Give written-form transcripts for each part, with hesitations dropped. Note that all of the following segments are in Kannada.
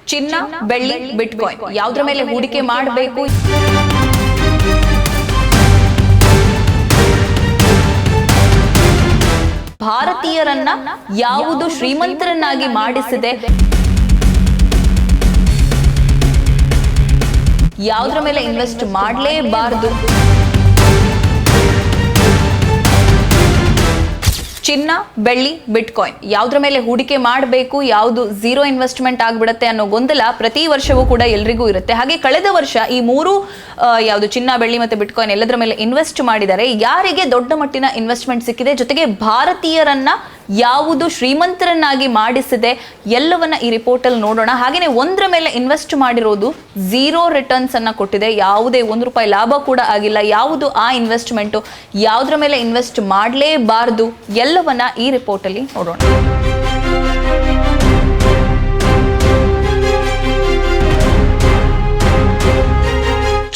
ಚಿನ್ನ, ಬೆಳ್ಳಿ, ಬಿಟ್ಕಾಯಿನ್ ಯಾವುದರ ಮೇಲೆ ಹೂಡಿಕೆ ಮಾಡಬೇಕು? ಭಾರತೀಯರನ್ನ ಯಾವುದು ಶ್ರೀಮಂತರನ್ನಾಗಿ ಮಾಡಿಸಿದೆ? ಯಾವುದರ ಮೇಲೆ ಇನ್ವೆಸ್ಟ್ ಮಾಡಲೇಬಾರದು? ಚಿನ್ನ, ಬೆಳ್ಳಿ, ಬಿಟ್ಕಾಯಿನ್ ಯಾವುದರ ಮೇಲೆ ಹೂಡಿಕೆ ಮಾಡಬೇಕು, ಯಾವುದು ಝೀರೋ ಇನ್ವೆಸ್ಟ್ಮೆಂಟ್ ಆಗಿಬಿಡುತ್ತೆ ಅನ್ನೋ ಗೊಂದಲ ಪ್ರತಿ ವರ್ಷವೂ ಕೂಡ ಎಲ್ರಿಗೂ ಇರುತ್ತೆ. ಹಾಗೆ ಕಳೆದ ವರ್ಷ ಈ ಮೂರು ಯಾವುದು ಚಿನ್ನ, ಬೆಳ್ಳಿ ಮತ್ತು ಬಿಟ್ಕಾಯಿನ್ ಎಲ್ಲದರ ಮೇಲೆ ಇನ್ವೆಸ್ಟ್ ಮಾಡಿದರೆ ಯಾರಿಗೆ ದೊಡ್ಡ ಮಟ್ಟಿನ ಇನ್ವೆಸ್ಟ್ಮೆಂಟ್ ಸಿಕ್ಕಿದೆ, ಜೊತೆಗೆ ಭಾರತೀಯರನ್ನ ಯಾವುದು ಶ್ರೀಮಂತರನ್ನಾಗಿ ಮಾಡಿಸಿದೆ ಎಲ್ಲವನ್ನ ಈ ರಿಪೋರ್ಟ್ ಅಲ್ಲಿ ನೋಡೋಣ. ಹಾಗೇನೆ ಒಂದರ ಮೇಲೆ ಇನ್ವೆಸ್ಟ್ ಮಾಡಿರೋದು ಝೀರೋ ರಿಟರ್ನ್ಸ್ ಅನ್ನ ಕೊಟ್ಟಿದೆ, ಯಾವುದೇ ₹1 ಲಾಭ ಕೂಡ ಆಗಿಲ್ಲ. ಯಾವುದು ಆ ಇನ್ವೆಸ್ಟ್ಮೆಂಟ್, ಯಾವುದರ ಮೇಲೆ ಇನ್ವೆಸ್ಟ್ ಮಾಡಲೇಬಾರದು ಎಲ್ಲವನ್ನ ಈ ರಿಪೋರ್ಟ್ ಅಲ್ಲಿ ನೋಡೋಣ.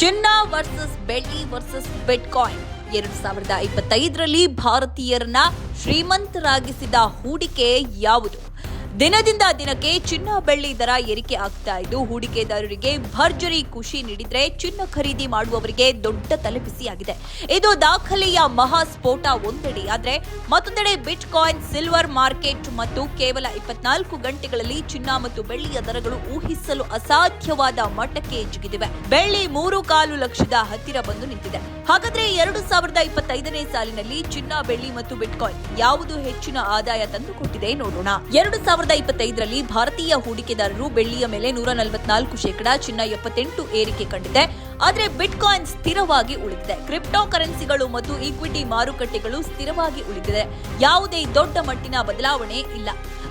ಚಿನ್ನ ವರ್ಸಸ್ ಬೆಳ್ಳಿ ವರ್ಸಸ್ ಬಿಟ್ಕಾಯಿನ್ 2025ರಲ್ಲಿ ಭಾರತೀಯರನ್ನ ಶ್ರೀಮಂತರಾಗಿಸಿದ ಹೂಡಿಕೆ ಯಾವುದು? ದಿನದಿಂದ ದಿನಕ್ಕೆ ಚಿನ್ನ ಬೆಳ್ಳಿ ದರ ಏರಿಕೆ ಆಗ್ತಾ ಇದ್ದು ಹೂಡಿಕೆದಾರರಿಗೆ ಭರ್ಜರಿ ಖುಷಿ ನೀಡಿದ್ರೆ ಚಿನ್ನ ಖರೀದಿ ಮಾಡುವವರಿಗೆ ದೊಡ್ಡ ತಲೆಬಿಸಿಯಾಗಿದೆ. ಇದು ದಾಖಲೆಯ ಮಹಾಸ್ಫೋಟ ಒಂದೆಡೆ, ಆದ್ರೆ ಮತ್ತೊಂದೆಡೆ ಬಿಟ್ಕಾಯಿನ್ ಸಿಲ್ವರ್ ಮಾರ್ಕೆಟ್ ಮತ್ತು ಕೇವಲ 24 ಗಂಟೆಗಳಲ್ಲಿ ಚಿನ್ನ ಮತ್ತು ಬೆಳ್ಳಿಯ ದರಗಳು ಊಹಿಸಲು ಅಸಾಧ್ಯವಾದ ಮಟ್ಟಕ್ಕೆ ಜಿಗಿದಿವೆ. ಬೆಳ್ಳಿ 3.25 ಲಕ್ಷದ ಹತ್ತಿರ ಬಂದು ನಿಂತಿದೆ. ಹಾಗಾದ್ರೆ 2025ನೇ ಸಾಲಿನಲ್ಲಿ ಚಿನ್ನ, ಬೆಳ್ಳಿ ಮತ್ತು ಬಿಟ್ಕಾಯಿನ್ ಯಾವುದು ಹೆಚ್ಚಿನ ಆದಾಯ ತಂದುಕೊಟ್ಟಿದೆ ನೋಡೋಣ. 2025ರಲ್ಲಿ ಭಾರತೀಯ ಹೂಡಿಕೆದಾರರು ಬೆಳ್ಳಿಯ ಮೇಲೆ 144%, ಚಿನ್ನ 78% ಏರಿಕೆ ಕಂಡಿದೆ. ಆದರೆ ಬಿಟ್ಕಾಯಿನ್ ಸ್ಥಿರವಾಗಿ ಉಳಿದಿದೆ. ಕ್ರಿಪ್ಟೋ ಕರೆನ್ಸಿಗಳು ಮತ್ತು ಈಕ್ವಿಟಿ ಮಾರುಕಟ್ಟೆಗಳು ಸ್ಥಿರವಾಗಿ ಉಳಿದಿದೆ. ಯಾವುದೇ ದೊಡ್ಡ ಮಟ್ಟಿನ ಬದಲಾವಣೆ ಇಲ್ಲ.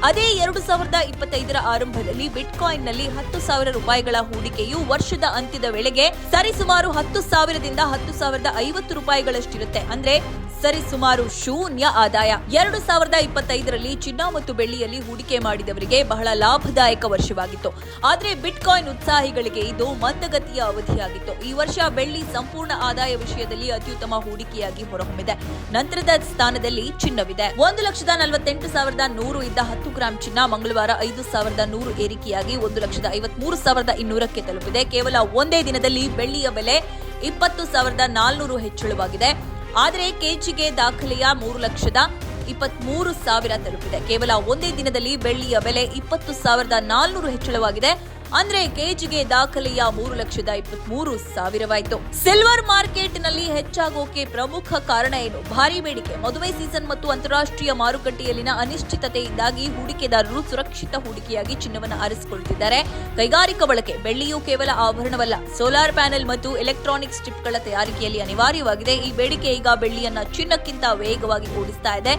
ಅದೇ 2025ರ ಆರಂಭದಲ್ಲಿ ಬಿಟ್ಕಾಯಿನ್ ನಲ್ಲಿ ₹10,000 ಹೂಡಿಕೆಯು ವರ್ಷದ ಅಂತ್ಯದ ವೇಳೆಗೆ ಸರಿಸುಮಾರು $10,000ದಿಂದ $10,050 ಅಂದ್ರೆ ಸರಿಸುಮಾರು ಶೂನ್ಯ ಆದಾಯ. 2025ರಲ್ಲಿ ಚಿನ್ನ ಮತ್ತು ಬೆಳ್ಳಿಯಲ್ಲಿ ಹೂಡಿಕೆ ಮಾಡಿದವರಿಗೆ ಬಹಳ ಲಾಭದಾಯಕ ವರ್ಷವಾಗಿತ್ತು. ಆದರೆ ಬಿಟ್ಕಾಯಿನ್ ಉತ್ಸಾಹಿಗಳಿಗೆ ಇದು ಮಂದಗತಿಯ ಅವಧಿಯಾಗಿತ್ತು. ಈ ವರ್ಷ ಬೆಳ್ಳಿ ಸಂಪೂರ್ಣ ಆದಾಯ ವಿಷಯದಲ್ಲಿ ಅತ್ಯುತ್ತಮ ಹೂಡಿಕೆಯಾಗಿ ಹೊರಹೊಮ್ಮಿದೆ. ನಂತರದ ಸ್ಥಾನದಲ್ಲಿ ಚಿನ್ನವಿದೆ. 1,48,100 ಇದ್ದ 10 ಗ್ರಾಂ ಚಿನ್ನ ಮಂಗಳವಾರ 5,100 ಏರಿಕೆಯಾಗಿ 1,53,200ಕ್ಕೆ ತಲುಪಿದೆ. ಕೇವಲ ಒಂದೇ ದಿನದಲ್ಲಿ ಬೆಳ್ಳಿಯ ಬೆಲೆ 20,400 ಹೆಚ್ಚಳವಾಗಿದೆ. ಆದರೆ ಕೆಜಿಗೆ ದಾಖಲೆಯ 3,23,000 ತಲುಪಿದೆ. ಕೇವಲ ಒಂದೇ ದಿನದಲ್ಲಿ ಬೆಳ್ಳಿಯ ಬೆಲೆ 20,400 ಹೆಚ್ಚಳವಾಗಿದೆ. ಅಂದ್ರೆ ಕೆಜಿಗೆ ದಾಖಲೆಯ 3,23,000 ಸಿಲ್ವರ್ ಮಾರ್ಕೆಟ್ ನಲ್ಲಿ ಹೆಚ್ಚಾಗೋಕೆ ಪ್ರಮುಖ ಕಾರಣ ಏನು? ಭಾರಿ ಬೇಡಿಕೆ, ಮದುವೆ ಸೀಸನ್ ಮತ್ತು ಅಂತಾರಾಷ್ಟ್ರೀಯ ಮಾರುಕಟ್ಟೆಯಲ್ಲಿನ ಅನಿಶ್ಚಿತತೆಯಿಂದಾಗಿ ಹೂಡಿಕೆದಾರರು ಸುರಕ್ಷಿತ ಹೂಡಿಕೆಯಾಗಿ ಚಿನ್ನವನ್ನು ಆರಿಸಿಕೊಳ್ಳುತ್ತಿದ್ದಾರೆ. ಕೈಗಾರಿಕಾ ಬಳಕೆ, ಬೆಳ್ಳಿಯು ಕೇವಲ ಆಭರಣವಲ್ಲ, ಸೋಲಾರ್ ಪ್ಯಾನೆಲ್ ಮತ್ತು ಎಲೆಕ್ಟ್ರಾನಿಕ್ಸ್ ಚಿಪ್ಗಳ ತಯಾರಿಕೆಯಲ್ಲಿ ಅನಿವಾರ್ಯವಾಗಿದೆ. ಈ ಬೇಡಿಕೆ ಈಗ ಬೆಳ್ಳಿಯನ್ನ ಚಿನ್ನಕ್ಕಿಂತ ವೇಗವಾಗಿ ಓಡಿಸ್ತಾ ಇದೆ.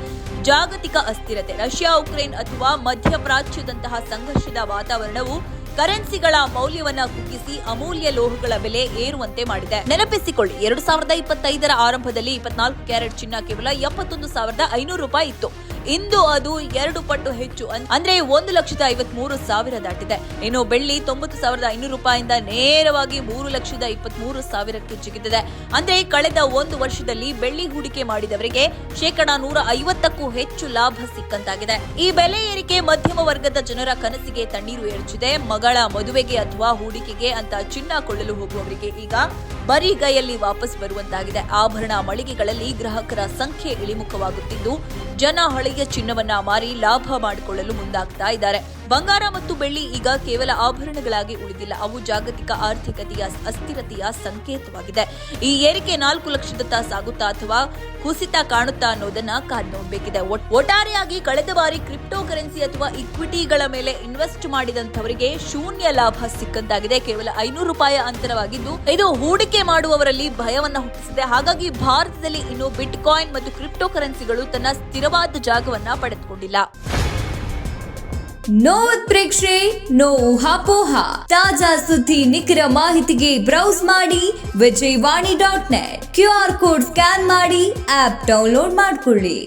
ಜಾಗತಿಕ ಅಸ್ಥಿರತೆ, ರಷ್ಯಾ ಉಕ್ರೇನ್ ಅಥವಾ ಮಧ್ಯಪ್ರಾಚ್ಯದಂತಹ ಸಂಘರ್ಷದ ವಾತಾವರಣವು ಕರೆನ್ಸಿಗಳ ಮೌಲ್ಯವನ್ನ ಕುಗ್ಗಿಸಿ ಅಮೂಲ್ಯ ಲೋಹಗಳ ಬೆಲೆ ಏರುವಂತೆ ಮಾಡಿದೆ. ನೆನಪಿಸಿಕೊಳ್ಳಿ, 2025ರ ಆರಂಭದಲ್ಲಿ 24 ಕ್ಯಾರೆಟ್ ಚಿನ್ನ ಕೇವಲ ₹71,500 ಇತ್ತು. ಇಂದು ಅದು 2 ಪಟ್ಟು ಹೆಚ್ಚು, ಅಂದ್ರೆ 1,53,000 ದಾಟಿದೆ. ಇನ್ನು ಬೆಳ್ಳಿ ₹90,500 ನೇರವಾಗಿ ₹3,23,000ಕ್ಕೆ ಜಿಗಿದಿದೆ. ಅಂದ್ರೆ ಕಳೆದ ಒಂದು ವರ್ಷದಲ್ಲಿ ಬೆಳ್ಳಿ ಹೂಡಿಕೆ ಮಾಡಿದವರಿಗೆ ₹150ಕ್ಕೂ ಹೆಚ್ಚು ಲಾಭ ಸಿಕ್ಕಂತಾಗಿದೆ. ಈ ಬೆಲೆ ಏರಿಕೆ ಮಧ್ಯಮ ವರ್ಗದ ಜನರ ಕನಸಿಗೆ ತಣ್ಣೀರು ಎರಚಿದೆ. ಮಗಳ ಮದುವೆಗೆ ಅಥವಾ ಹೂಡಿಕೆಗೆ ಅಂತ ಚಿನ್ನ ಕೊಳ್ಳಲು ಹೋಗುವವರಿಗೆ ಈಗ ಬರಿಗೈಯಲ್ಲಿ ವಾಪಸ್ ಬರುವಂತಾಗಿದೆ. ಆಭರಣ ಮಳಿಗೆಗಳಲ್ಲಿ ಗ್ರಾಹಕರ ಸಂಖ್ಯೆ ಇಳಿಮುಖವಾಗುತ್ತಿದ್ದು ಜನ ಹಳೆಯ ಚಿನ್ನವನ್ನ ಮಾರಿ ಲಾಭ ಮಾಡಿಕೊಳ್ಳಲು ಮುಂದಾಗ್ತಾ ಇದ್ದಾರೆ. ಬಂಗಾರ ಮತ್ತು ಬೆಳ್ಳಿ ಈಗ ಕೇವಲ ಆಭರಣಗಳಾಗಿ ಉಳಿದಿಲ್ಲ, ಅವು ಜಾಗತಿಕ ಆರ್ಥಿಕತೆಯ ಅಸ್ಥಿರತೆಯ ಸಂಕೇತವಾಗಿದೆ. ಈ ಏರಿಕೆ 4 ಲಕ್ಷದತ್ತ ಸಾಗುತ್ತಾ ಅಥವಾ ಕುಸಿತ ಕಾಣುತ್ತಾ ಅನ್ನೋದನ್ನ ಕಾದು ನೋಡಬೇಕಿದೆ. ಒಟ್ಟಾರೆಯಾಗಿ ಕಳೆದ ಬಾರಿ ಕ್ರಿಪ್ಟೋ ಕರೆನ್ಸಿ ಅಥವಾ ಇಕ್ವಿಟಿಗಳ ಮೇಲೆ ಇನ್ವೆಸ್ಟ್ ಮಾಡಿದಂತವರಿಗೆ ಶೂನ್ಯ ಲಾಭ ಸಿಕ್ಕಂತಾಗಿದೆ. ಕೇವಲ ₹500 ಅಂತರವಾಗಿದ್ದು ಇದು ಹೂಡಿಕೆ ಮಾಡುವವರಲ್ಲಿ ಭಯವನ್ನ ಹುಟ್ಟಿಸಿದೆ. ಹಾಗಾಗಿ ಭಾರತದಲ್ಲಿ ಇನ್ನು ಬಿಟ್ಕಾಯಿನ್ ಮತ್ತು ಕ್ರಿಪ್ಟೋ ಕರೆನ್ಸಿಗಳು ತನ್ನ ಸ್ಥಿರವಾದ ಜಾಗವನ್ನ ಪಡೆದುಕೊಂಡಿಲ್ಲ. ನೋ ಉತ್ಪ್ರೇಕ್ಷೆ, ನೋ ಊಹಾಪೋಹ. ತಾಜಾ ಸುದ್ದಿ ನಿಖರ ಮಾಹಿತಿಗೆ ಬ್ರೌಸ್ ಮಾಡಿ ವಿಜಯವಾಣಿ.net. QR ಕೋಡ್ ಸ್ಕ್ಯಾನ್ ಮಾಡಿ ಆಪ್ ಡೌನ್ಲೋಡ್ ಮಾಡಿಕೊಳ್ಳಿ.